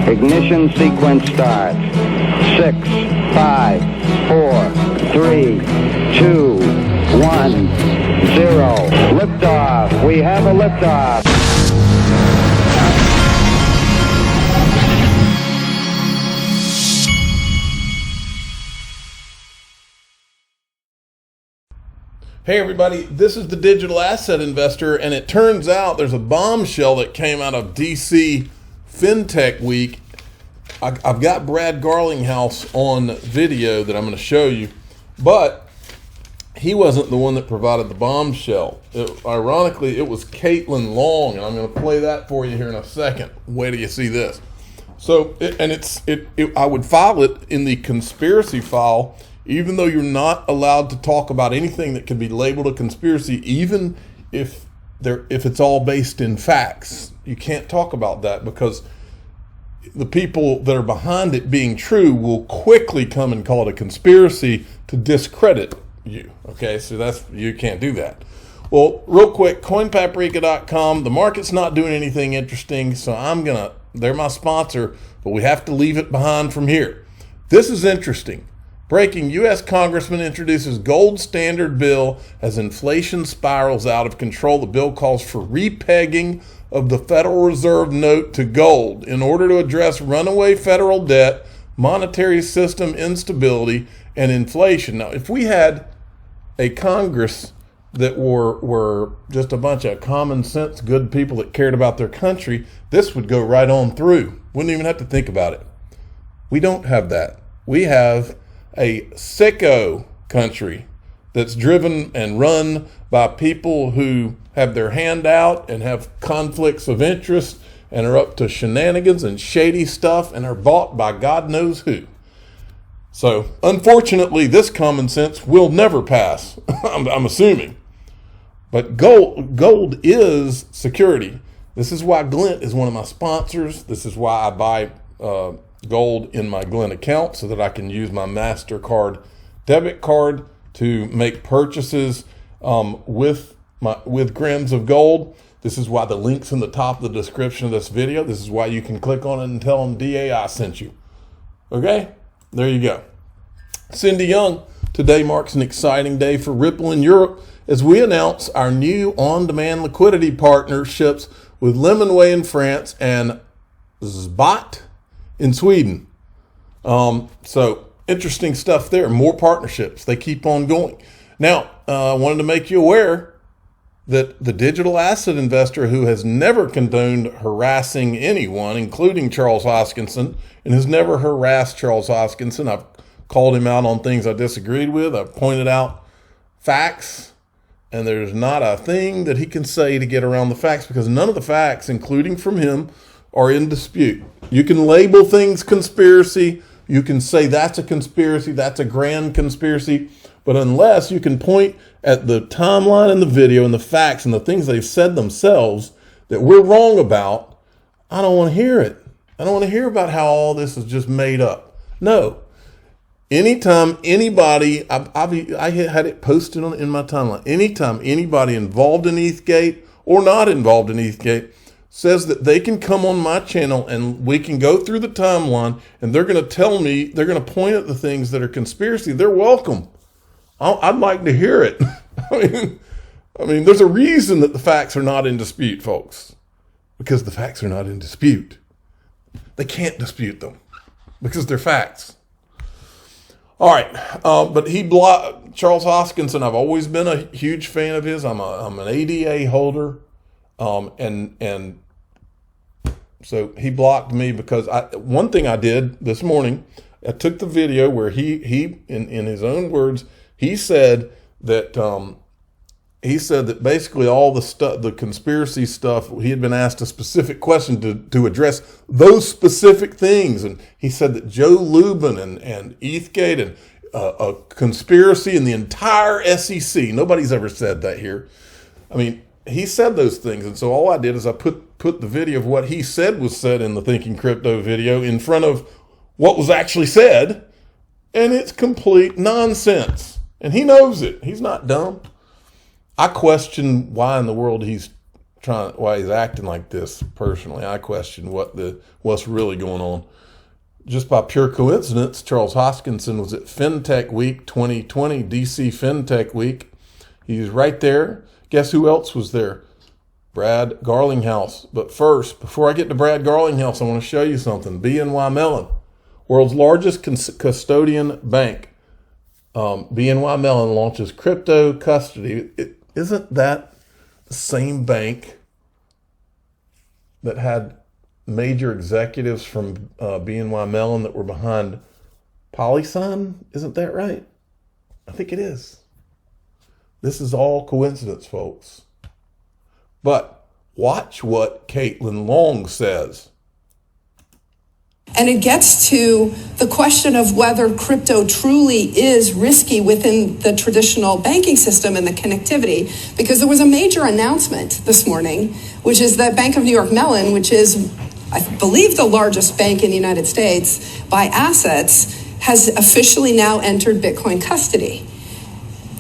Ignition sequence starts. 6, 5, 4, 3, 2, 1, 0. Liftoff. We have a liftoff. Hey everybody, this is the Digital Asset Investor, and it turns out there's a bombshell that came out of DC FinTech Week. I've got Brad Garlinghouse on video that I'm going to show you, but he wasn't the one that provided the bombshell. Ironically, it was Caitlin Long, and I'm going to play that for you here in a second. Wait till you see this. So, I would file it in the conspiracy file, even though you're not allowed to talk about anything that can be labeled a conspiracy, even if it's all based in facts. You can't talk about that because the people that are behind it being true will quickly come and call it a conspiracy to discredit you. Okay, so you can't do that. Well, real quick, coinpaprika.com. The market's not doing anything interesting, so they're my sponsor, but we have to leave it behind from here. This is interesting. Breaking, U.S. Congressman introduces gold standard bill as inflation spirals out of control. The bill calls for repegging of the Federal Reserve note to gold in order to address runaway federal debt, monetary system instability, and inflation. Now, if we had a Congress that were just a bunch of common sense, good people that cared about their country, this would go right on through. Wouldn't even have to think about it. We don't have that. We have a sicko country that's driven and run by people who have their hand out and have conflicts of interest and are up to shenanigans and shady stuff and are bought by God knows who. So, unfortunately, this common sense will never pass, I'm assuming. But gold is security. This is why Glint is one of my sponsors. This is why I buy gold in my Glint account so that I can use my MasterCard debit card to make purchases with grams of gold. This is why the link's in the top of the description of this video. This is why you can click on it and tell them DAI sent you. Okay, there you go. Cindy Young, today marks an exciting day for Ripple in Europe as we announce our new on-demand liquidity partnerships with Lemonway in France and Zbot in Sweden. So interesting stuff there. More partnerships. They keep on going. Now, I wanted to make you aware that the digital asset investor who has never condoned harassing anyone, including Charles Hoskinson, and has never harassed Charles Hoskinson. I've called him out on things I disagreed with. I've pointed out facts, and there's not a thing that he can say to get around the facts because none of the facts, including from him, are in dispute. You can label things conspiracy. You can say that's a conspiracy, that's a grand conspiracy. But unless you can point at the timeline and the video and the facts and the things they've said themselves that we're wrong about, I don't want to hear it. I don't want to hear about how all this is just made up. No. Anytime anybody, I had it posted in my timeline, anytime anybody involved in ETHGate or not involved in ETHGate says that they can come on my channel and we can go through the timeline and they're going to tell me, they're going to point at the things that are conspiracy, they're welcome. I'd like to hear it. I mean, there's a reason that the facts are not in dispute, folks, because the facts are not in dispute. They can't dispute them because they're facts. All right, but Charles Hoskinson. I've always been a huge fan of his. I'm an ADA holder, and so he blocked me because one thing I did this morning, I took the video where he in his own words, he said that basically all the stuff, the conspiracy stuff, he had been asked a specific question to address those specific things. And he said that Joe Lubin and ETHGate and a conspiracy in the entire SEC. Nobody's ever said that here. I mean, he said those things. And so all I did is I put the video of what he said was said in the Thinking Crypto video in front of what was actually said. And it's complete nonsense. And he knows it. He's not dumb. I question why in the world he's why he's acting like this. Personally, I question what's really going on. Just by pure coincidence, Charles Hoskinson was at FinTech Week 2020, DC FinTech Week. He's right there. Guess who else was there? Brad Garlinghouse. But first, before I get to Brad Garlinghouse, I want to show you something. BNY Mellon, world's largest custodian bank. BNY Mellon launches crypto custody. Isn't that the same bank that had major executives from BNY Mellon that were behind PolySign? Isn't that right? I think it is. This is all coincidence, folks. But watch what Caitlin Long says. And it gets to the question of whether crypto truly is risky within the traditional banking system and the connectivity, because there was a major announcement this morning, which is that Bank of New York Mellon, which is, I believe, the largest bank in the United States by assets, has officially now entered Bitcoin custody.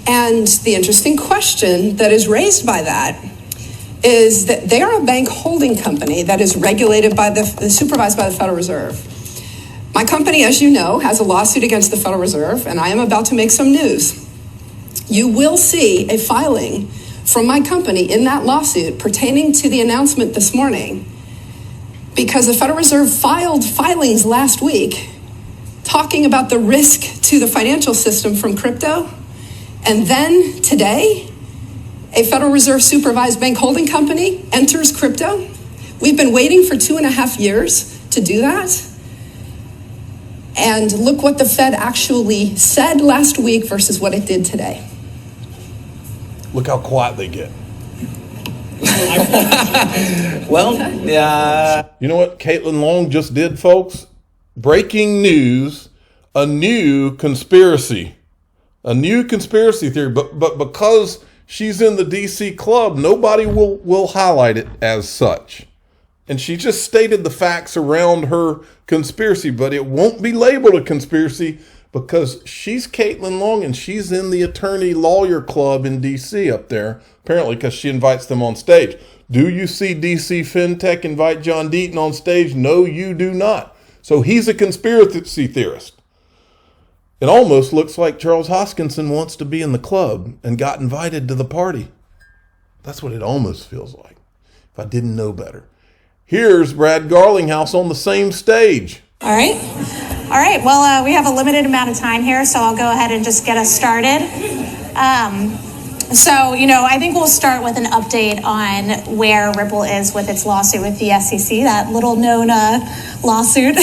And the interesting question that is raised by that is that they are a bank holding company that is regulated by supervised by the Federal Reserve. My company, as you know, has a lawsuit against the Federal Reserve, and I am about to make some news. You will see a filing from my company in that lawsuit pertaining to the announcement this morning, because the Federal Reserve filed filings last week talking about the risk to the financial system from crypto. And then today, a Federal Reserve supervised bank holding company enters crypto. We've been waiting for 2.5 years to do that. And look what the Fed actually said last week versus what it did today. Look how quiet they get. Well, yeah. You know what Caitlin Long just did, folks? Breaking news, a new conspiracy theory. But because she's in the DC club, nobody will highlight it as such. And she just stated the facts around her conspiracy, but it won't be labeled a conspiracy because she's Caitlin Long and she's in the attorney lawyer club in DC up there, apparently, because she invites them on stage. Do you see DC FinTech invite John Deaton on stage? No, you do not. So he's a conspiracy theorist. It almost looks like Charles Hoskinson wants to be in the club and got invited to the party. That's what it almost feels like, if I didn't know better. Here's Brad Garlinghouse on the same stage. All right. Well, we have a limited amount of time here, so I'll go ahead and just get us started. I think we'll start with an update on where Ripple is with its lawsuit with the SEC, that little known lawsuit.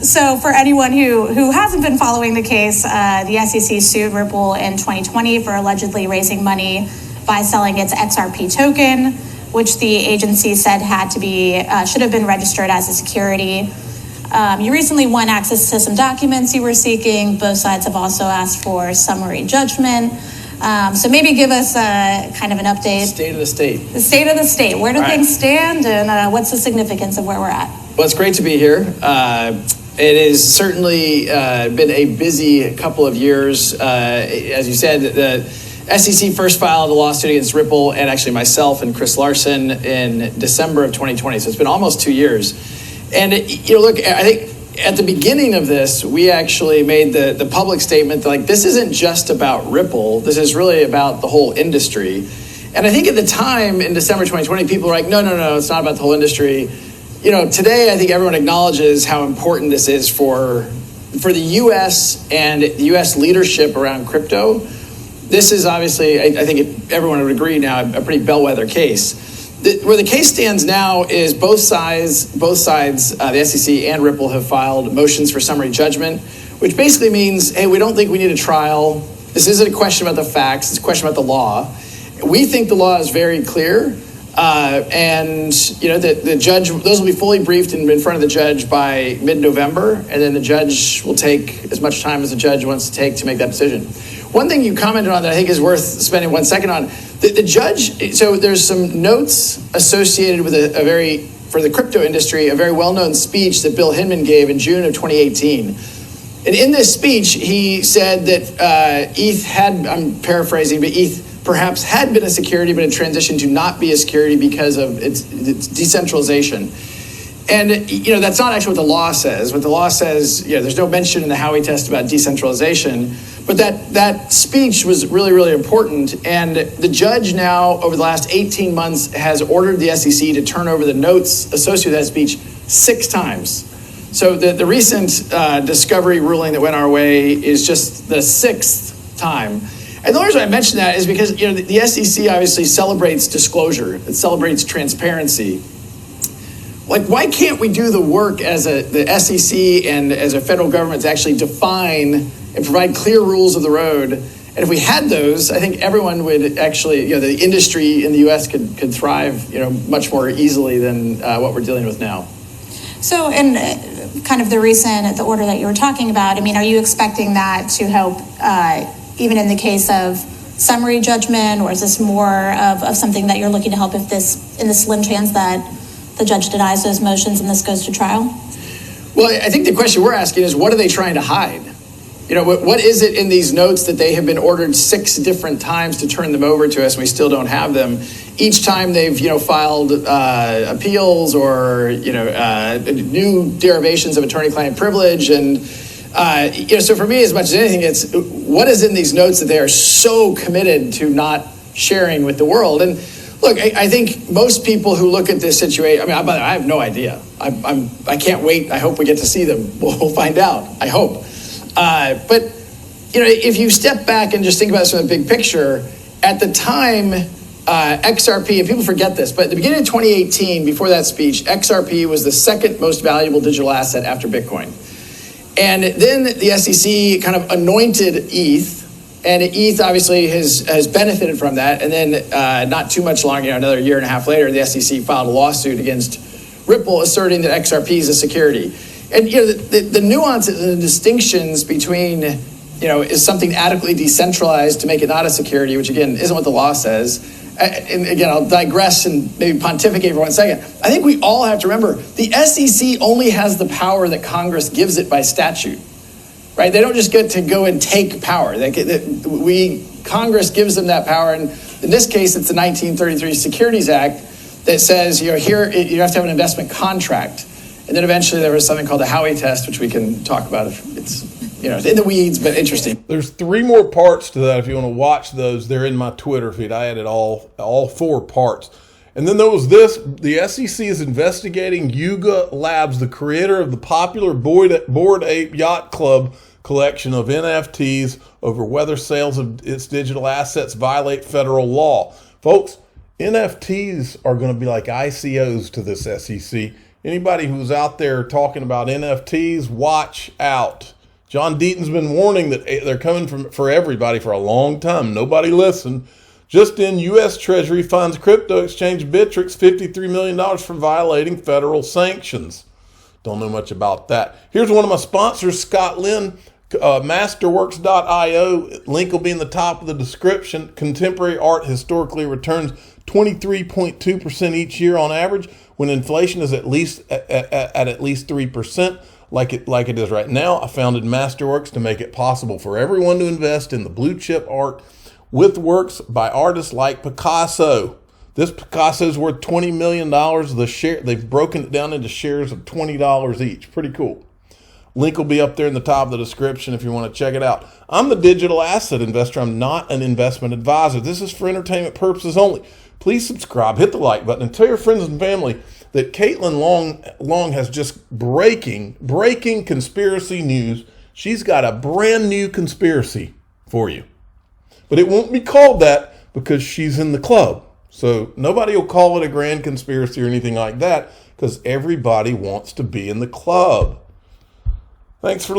So for anyone who hasn't been following the case, the SEC sued Ripple in 2020 for allegedly raising money by selling its XRP token, which the agency said should have been registered as a security. You recently won access to some documents you were seeking. Both sides have also asked for summary judgment. So maybe give us kind of an update. State of the state. The state of the state. Where do things stand, and what's the significance of where we're at? Well, it's great to be here. It has certainly been a busy couple of years. As you said, the SEC first filed a lawsuit against Ripple and actually myself and Chris Larson in December of 2020. So it's been almost 2 years. And, look, I think at the beginning of this, we actually made the public statement that, this isn't just about Ripple. This is really about the whole industry. And I think at the time, in December 2020, people were like, no, it's not about the whole industry. Today, I think everyone acknowledges how important this is for the U.S. and the U.S. leadership around crypto. This is obviously, I think everyone would agree now, a pretty bellwether case. Where the case stands now is both sides, the SEC and Ripple, have filed motions for summary judgment, which basically means, hey, we don't think we need a trial. This isn't a question about the facts, it's a question about the law. We think the law is very clear, and the judge, those will be fully briefed and in front of the judge by mid-November, and then the judge will take as much time as the judge wants to take to make that decision. One thing you commented on that I think is worth spending 1 second on, the judge, so there's some notes associated with for the crypto industry, a very well-known speech that Bill Hinman gave in June of 2018. And in this speech, he said that ETH had, I'm paraphrasing, but ETH perhaps had been a security, but it transitioned to not be a security because of its decentralization. And, that's not actually what the law says. What the law says, there's no mention in the Howey test about decentralization, but that speech was really, really important. And the judge now, over the last 18 months, has ordered the SEC to turn over the notes associated with that speech 6 times. So the recent discovery ruling that went our way is just the 6th time. And the only reason I mention that is because, the SEC obviously celebrates disclosure. It celebrates transparency. Like, why can't we do the work as the SEC and as a federal government to actually define and provide clear rules of the road? And if we had those, I think everyone would actually, the industry in the U.S. could thrive, much more easily than what we're dealing with now. So in kind of the order that you were talking about, are you expecting that to help even in the case of summary judgment, or is this more of something that you're looking to help in the slim chance that the judge denies those motions and this goes to trial? Well, I think the question we're asking is, what are they trying to hide? What is it in these notes that they have been ordered 6 different times to turn them over to us and we still don't have them? Each time they've, filed appeals or, new derivations of attorney-client privilege. And, so for me, as much as anything, it's what is in these notes that they are so committed to not sharing with the world? And look, I think most people who look at this situation, I have no idea. I can't wait. I hope we get to see them. We'll find out. I hope. But, if you step back and just think about this from the big picture, at the time, XRP, and people forget this, but at the beginning of 2018, before that speech, XRP was the 2nd most valuable digital asset after Bitcoin. And then the SEC kind of anointed ETH. And ETH obviously has benefited from that. And then not too much longer, another year and a half later, the SEC filed a lawsuit against Ripple asserting that XRP is a security. And the nuances and the distinctions between, is something adequately decentralized to make it not a security, which again isn't what the law says. And again, I'll digress and maybe pontificate for 1 second. I think we all have to remember the SEC only has the power that Congress gives it by statute. Right? They don't just get to go and take power. Congress gives them that power. And in this case, it's the 1933 Securities Act that says, here you have to have an investment contract. And then eventually there was something called the Howey test, which we can talk about if it's, in the weeds, but interesting. There's 3 more parts to that. If you want to watch those, they're in my Twitter feed. I added all 4 parts. And then there was this. The SEC is investigating Yuga Labs, the creator of the popular Bored Ape Yacht Club collection of NFTs, over whether sales of its digital assets violate federal law. Folks, NFTs are going to be like ICOs to this SEC. Anybody who's out there talking about NFTs, watch out. John Deaton's been warning that they're coming for everybody for a long time. Nobody listened. Just in, U.S. Treasury fines crypto exchange Bittrex $53 million for violating federal sanctions. Don't know much about that. Here's one of my sponsors, Scott Lynn, Masterworks.io. Link will be in the top of the description. Contemporary art historically returns 23.2% each year on average, when inflation is at least 3%, like it is right now. I founded Masterworks to make it possible for everyone to invest in the blue chip art with works by artists like Picasso. This Picasso is worth $20 million. They've broken it down into shares of $20 each. Pretty cool. Link will be up there in the top of the description if you want to check it out. I'm the digital asset investor. I'm not an investment advisor. This is for entertainment purposes only. Please subscribe, hit the like button, and tell your friends and family that Caitlin Long has just breaking conspiracy news. She's got a brand new conspiracy for you. But it won't be called that because she's in the club. So nobody will call it a grand conspiracy or anything like that because everybody wants to be in the club. Thanks for